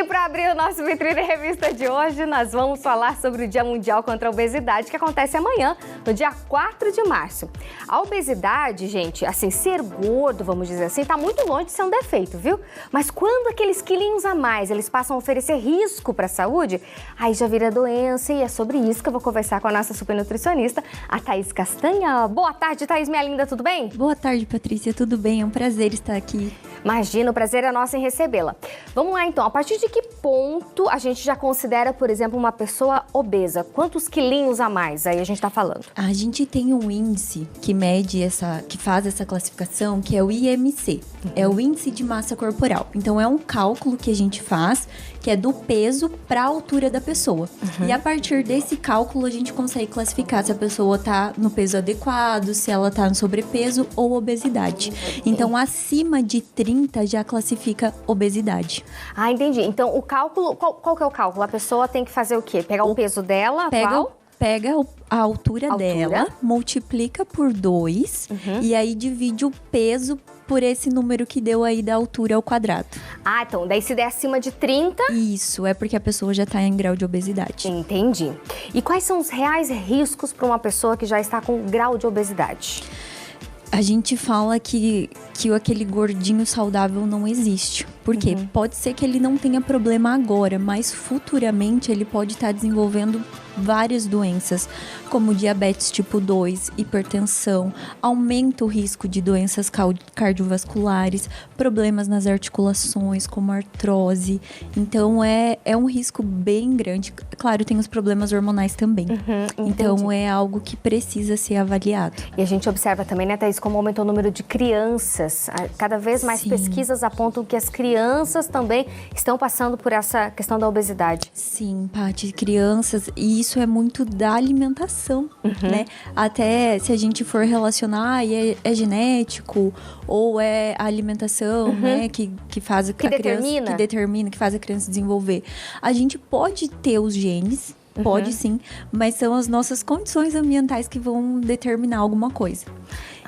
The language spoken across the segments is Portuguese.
E para abrir o nosso Vitrine Revista de hoje, nós vamos falar sobre o Dia Mundial contra a Obesidade, que acontece amanhã, no dia 4 de março. A obesidade, gente, assim, ser gordo, vamos dizer assim, tá muito longe de ser um defeito, viu? Mas quando aqueles quilinhos a mais, eles passam a oferecer risco para a saúde, aí já vira doença, e é sobre isso que eu vou conversar com a nossa super nutricionista, a Thaís Castanha. Boa tarde, Thaís, minha linda, tudo bem? Boa tarde, Patrícia, tudo bem? É um prazer estar aqui. Imagina, o prazer é nosso em recebê-la. Vamos lá, então. A partir de que ponto a gente já considera, por exemplo, uma pessoa obesa? Quantos quilinhos a mais aí a gente tá falando? A gente tem um índice que mede que faz essa classificação, que é o IMC. É o Índice de Massa Corporal. Então, é um cálculo que a gente faz, que é do peso para a altura da pessoa. E a partir desse cálculo, a gente consegue classificar se a pessoa tá no peso adequado, se ela tá no sobrepeso ou obesidade. Então, acima de 30 já classifica obesidade. Ah, entendi. Então, o cálculo, qual que é o cálculo? A pessoa tem que fazer o quê? Pegar o peso dela, Pega a altura dela, multiplica por 2 e aí divide o peso por esse número que deu aí da altura ao quadrado. Ah, então, daí se der acima de 30... Isso, é porque a pessoa já está em grau de obesidade. Entendi. E quais são os reais riscos para uma pessoa que já está com grau de obesidade? A gente fala que aquele gordinho saudável não existe. Por quê? Pode ser que ele não tenha problema agora, mas futuramente ele pode estar desenvolvendo várias doenças, como diabetes tipo 2, hipertensão, aumenta o risco de doenças cardiovasculares, problemas nas articulações, como artrose. Então, é um risco bem grande. Claro, tem os problemas hormonais também. Então, é algo que precisa ser avaliado. E a gente observa também, né, Thaís, como aumentou o número de crianças. Cada vez mais pesquisas apontam que as crianças também estão passando por essa questão da obesidade. Sim, Paty, crianças, e isso é muito da alimentação, né? Até se a gente for relacionar, é genético ou é a alimentação, né, que faz a criança, que faz a criança desenvolver. A gente pode ter os genes, pode sim, mas são as nossas condições ambientais que vão determinar alguma coisa.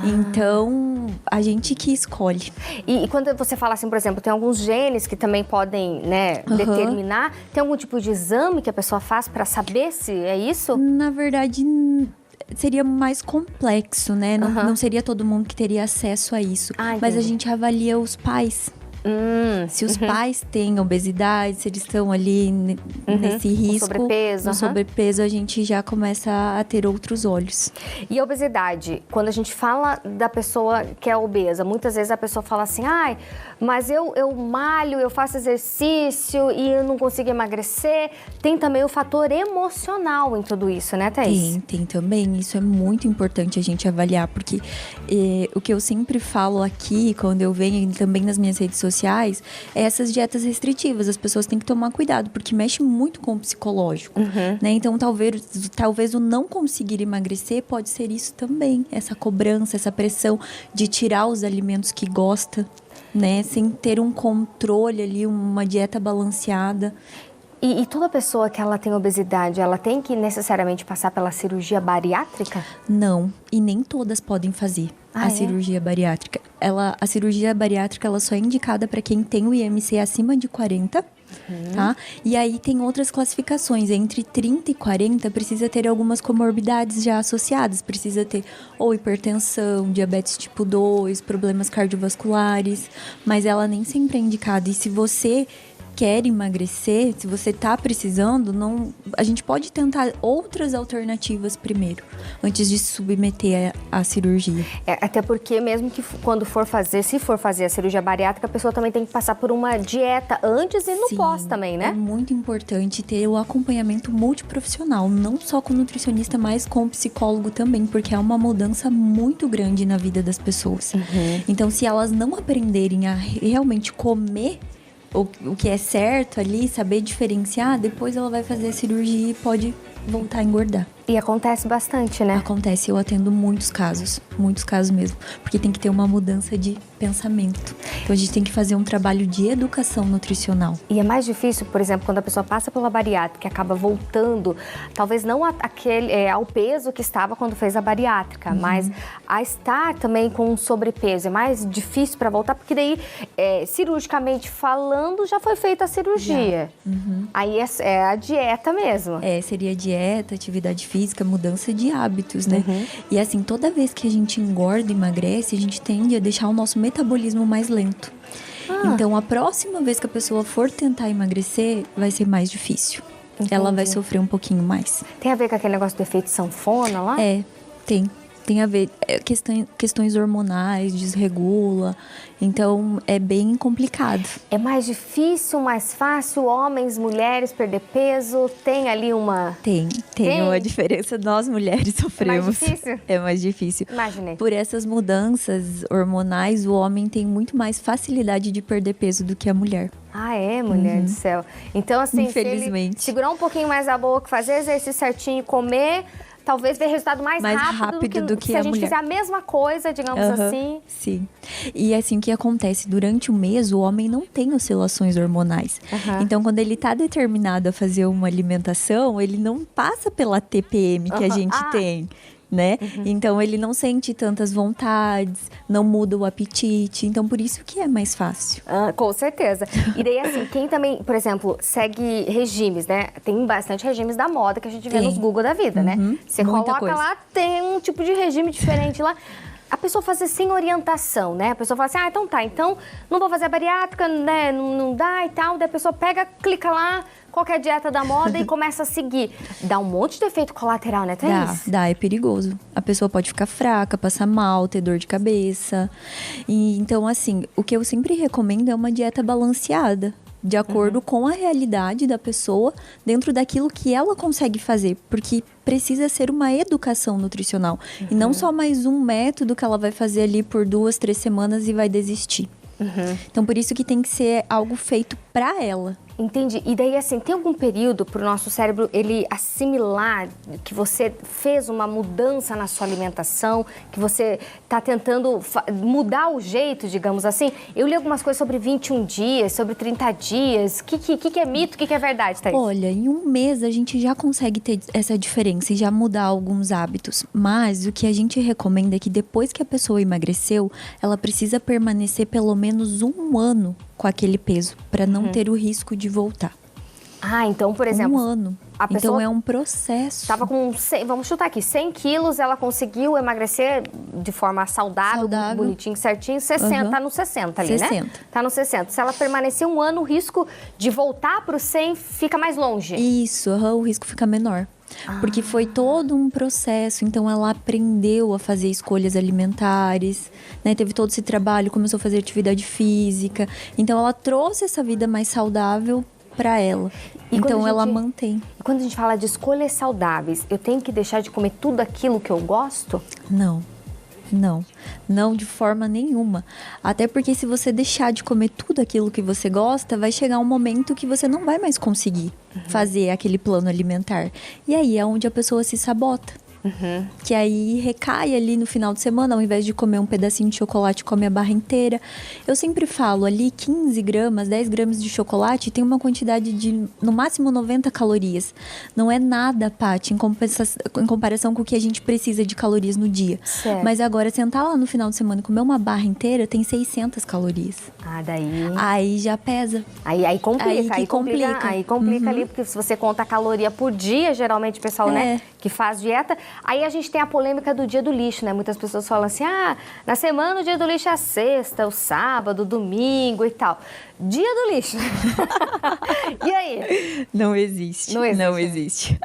Então, a gente que escolhe. E quando você fala assim, por exemplo, tem alguns genes que também podem, né, determinar, tem algum tipo de exame que a pessoa faz para saber se é isso? Na verdade, seria mais complexo, né? Não seria todo mundo que teria acesso a isso. Mas a gente avalia os pais. Se os pais têm obesidade, se eles estão ali nesse risco, no sobrepeso, a gente já começa a ter outros olhos. E a obesidade, quando a gente fala da pessoa que é obesa, muitas vezes a pessoa fala assim, mas eu malho, eu faço exercício e eu não consigo emagrecer. Tem também o fator emocional em tudo isso, né, Thaís? Tem também. Isso é muito importante a gente avaliar, porque o que eu sempre falo aqui, quando eu venho também nas minhas redes sociais, é essas dietas restritivas. As pessoas têm que tomar cuidado, porque mexe muito com o psicológico, né? Então, talvez o não conseguir emagrecer pode ser isso também. Essa cobrança, essa pressão de tirar os alimentos que gosta, né? Sem ter um controle ali, uma dieta balanceada. E toda pessoa que ela tem obesidade, ela tem que necessariamente passar pela cirurgia bariátrica? Não, e nem todas podem fazer cirurgia bariátrica. A cirurgia bariátrica ela só é indicada para quem tem o IMC acima de 40, tá? E aí tem outras classificações. Entre 30 e 40 precisa ter algumas comorbidades já associadas. Precisa ter ou hipertensão, diabetes tipo 2, problemas cardiovasculares, mas ela nem sempre é indicada. E se você quer emagrecer, se você tá precisando, a gente pode tentar outras alternativas primeiro, antes de se submeter à cirurgia. Até porque mesmo que quando se for fazer a cirurgia bariátrica, a pessoa também tem que passar por uma dieta antes e no pós também, né? É muito importante ter o acompanhamento multiprofissional, não só com o nutricionista, mas com o psicólogo também, porque é uma mudança muito grande na vida das pessoas. Então, se elas não aprenderem a realmente comer o que é certo ali, saber diferenciar, depois ela vai fazer a cirurgia e pode voltar a engordar. E acontece bastante, né? Acontece, eu atendo muitos casos mesmo, porque tem que ter uma mudança de pensamento. Então a gente tem que fazer um trabalho de educação nutricional. E é mais difícil, por exemplo, quando a pessoa passa pela bariátrica, que acaba voltando, talvez não ao peso que estava quando fez a bariátrica, mas a estar também com um sobrepeso. É mais difícil para voltar, porque daí, cirurgicamente falando, já foi feita a cirurgia. Aí é a dieta mesmo. Seria dieta, atividade física, mudança de hábitos, né? E assim, toda vez que a gente engorda e emagrece, a gente tende a deixar o nosso metabolismo mais lento. Então, a próxima vez que a pessoa for tentar emagrecer, vai ser mais difícil. Entendi. Ela vai sofrer um pouquinho mais. Tem a ver com aquele negócio do efeito sanfona lá? Tem a ver, questões hormonais, desregula, então é bem complicado. É mais difícil, mais fácil, homens, mulheres perder peso, tem ali uma... Tem uma diferença, nós mulheres sofremos. É mais difícil? É mais difícil. Imaginei. Por essas mudanças hormonais, o homem tem muito mais facilidade de perder peso do que a mulher. Ah, é, mulher do céu. Então, assim, infelizmente, se ele segurar um pouquinho mais a boca, fazer exercício certinho, comer... Talvez dê resultado mais rápido do que se a gente fizer a mesma coisa, digamos assim. Sim. E assim, o que acontece? Durante o mês, o homem não tem oscilações hormonais. Então, quando ele está determinado a fazer uma alimentação, ele não passa pela TPM que a gente tem. Né? Então, ele não sente tantas vontades, não muda o apetite. Então, por isso que é mais fácil. Com certeza. E daí, assim, quem também, por exemplo, segue regimes, né? Tem bastante regimes da moda que a gente vê nos Google da vida, né? Você coloca lá, tem um tipo de regime diferente lá. A pessoa fazer sem orientação, né? A pessoa fala assim, então não vou fazer a bariátrica, né? Não dá e tal. Daí a pessoa pega, clica lá, qualquer dieta da moda e começa a seguir. Dá um monte de efeito colateral, né, Thaís? Dá, é perigoso. A pessoa pode ficar fraca, passar mal, ter dor de cabeça. E, então, assim, o que eu sempre recomendo é uma dieta balanceada. De acordo com a realidade da pessoa, dentro daquilo que ela consegue fazer. Porque precisa ser uma educação nutricional. E não só mais um método que ela vai fazer ali por 2, 3 semanas e vai desistir. Então, por isso que tem que ser algo feito para ela. Entendi. E daí, assim, tem algum período para o nosso cérebro ele assimilar que você fez uma mudança na sua alimentação, que você está tentando mudar o jeito, digamos assim? Eu li algumas coisas sobre 21 dias, sobre 30 dias. O que é mito, o que é verdade, Thaís? Olha, em um mês a gente já consegue ter essa diferença e já mudar alguns hábitos. Mas o que a gente recomenda é que depois que a pessoa emagreceu, ela precisa permanecer pelo menos 1 ano com aquele peso, para não ter o risco de voltar. Então, por exemplo... 1 ano. Então, é um processo. Estava com, vamos chutar aqui, 100 quilos, ela conseguiu emagrecer de forma saudável. Bonitinho, certinho, 60, tá no 60 ali, 60. Né? Tá no 60. Se ela permanecer 1 ano, o risco de voltar pro 100 fica mais longe. Isso, o risco fica menor. Porque foi todo um processo, então ela aprendeu a fazer escolhas alimentares, né? Teve todo esse trabalho, começou a fazer atividade física, então ela trouxe essa vida mais saudável para ela. Então ela mantém. E quando a gente fala de escolhas saudáveis, eu tenho que deixar de comer tudo aquilo que eu gosto? Não, de forma nenhuma. Até porque se você deixar de comer tudo aquilo que você gosta, vai chegar um momento que você não vai mais conseguir fazer aquele plano alimentar. E aí é onde a pessoa se sabota. Que aí recai ali no final de semana, ao invés de comer um pedacinho de chocolate, come a barra inteira. Eu sempre falo, ali 15 gramas, 10 gramas de chocolate tem uma quantidade de, no máximo, 90 calorias. Não é nada, Paty, em comparação com o que a gente precisa de calorias no dia. Certo. Mas agora, sentar lá no final de semana e comer uma barra inteira, tem 600 calorias. Daí... Aí já pesa. Aí complica. Aí complica ali, porque se você conta a caloria por dia, geralmente o pessoal, né, que faz dieta... Aí a gente tem a polêmica do dia do lixo, né? Muitas pessoas falam assim, na semana o dia do lixo é a sexta, o sábado, o domingo e tal. Dia do lixo. E aí? Não existe. Não existe.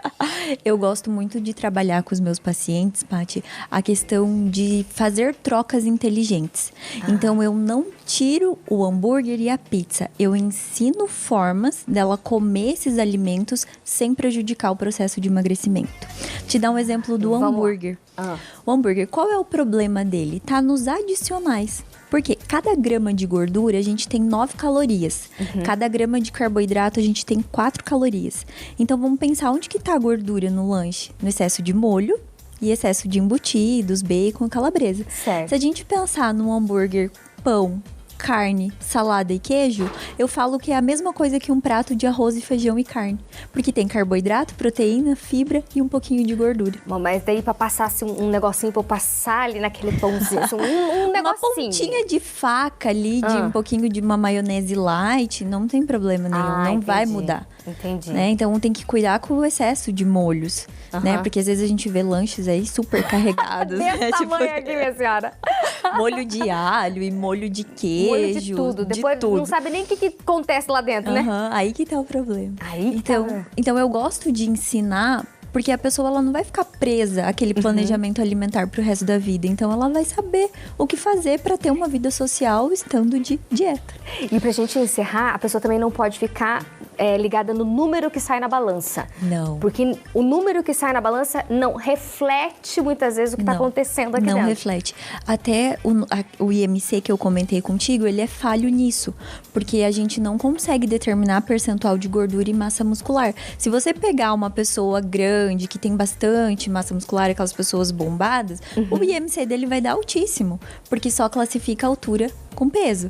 Eu gosto muito de trabalhar com os meus pacientes, Paty, a questão de fazer trocas inteligentes. Então, eu não tiro o hambúrguer e a pizza. Eu ensino formas dela comer esses alimentos sem prejudicar o processo de emagrecimento. Te dar um exemplo do hambúrguer. O hambúrguer, qual é o problema dele? Tá nos adicionais. Porque cada grama de gordura, a gente tem 9 calorias. Cada grama de carboidrato, a gente tem 4 calorias. Então, vamos pensar onde que tá a gordura no lanche? No excesso de molho e excesso de embutidos, bacon, calabresa. Certo. Se a gente pensar num hambúrguer, pão, carne, salada e queijo, eu falo que é a mesma coisa que um prato de arroz e feijão e carne. Porque tem carboidrato, proteína, fibra e um pouquinho de gordura. Bom, mas daí pra passar assim, um negocinho pra eu passar ali naquele pãozinho, assim, um negocinho. Uma pontinha de faca ali, de um pouquinho de uma maionese light, não tem problema nenhum, não entendi. vai mudar. Entendi. Né? Então tem que cuidar com o excesso de molhos, né? Porque às vezes a gente vê lanches aí super carregados. Desse né? tamanho aqui, minha senhora. Molho de alho e molho de queijo. Molho de tudo. Depois não sabe nem o que acontece lá dentro, né? Aí que tá o problema. Aí que então eu gosto de ensinar, porque a pessoa ela não vai ficar presa àquele planejamento alimentar pro resto da vida. Então ela vai saber o que fazer para ter uma vida social estando de dieta. E pra gente encerrar, a pessoa também não pode ficar ligada no número que sai na balança. Não. Porque o número que sai na balança não reflete muitas vezes o que tá acontecendo aqui dentro. Não reflete. Até o IMC que eu comentei contigo, ele é falho nisso. Porque a gente não consegue determinar percentual de gordura e massa muscular. Se você pegar uma pessoa grande, que tem bastante massa muscular, aquelas pessoas bombadas, o IMC dele vai dar altíssimo. Porque só classifica a altura com peso.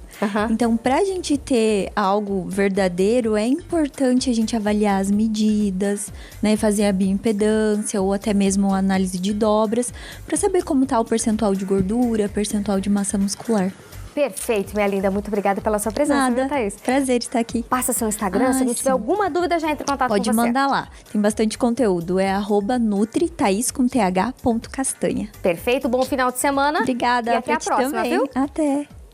Então, pra gente ter algo verdadeiro, é importante a gente avaliar as medidas, né? Fazer a bioimpedância ou até mesmo uma análise de dobras, pra saber como tá o percentual de gordura, percentual de massa muscular. Perfeito, minha linda. Muito obrigada pela sua presença, viu, Thaís? Prazer estar aqui. Passa seu Instagram, se a gente tiver alguma dúvida, já entra em contato com você. Pode mandar lá. Tem bastante conteúdo. É @nutri_thaís_castanha. Perfeito, bom final de semana. Obrigada. E até a próxima, também. viu? Até.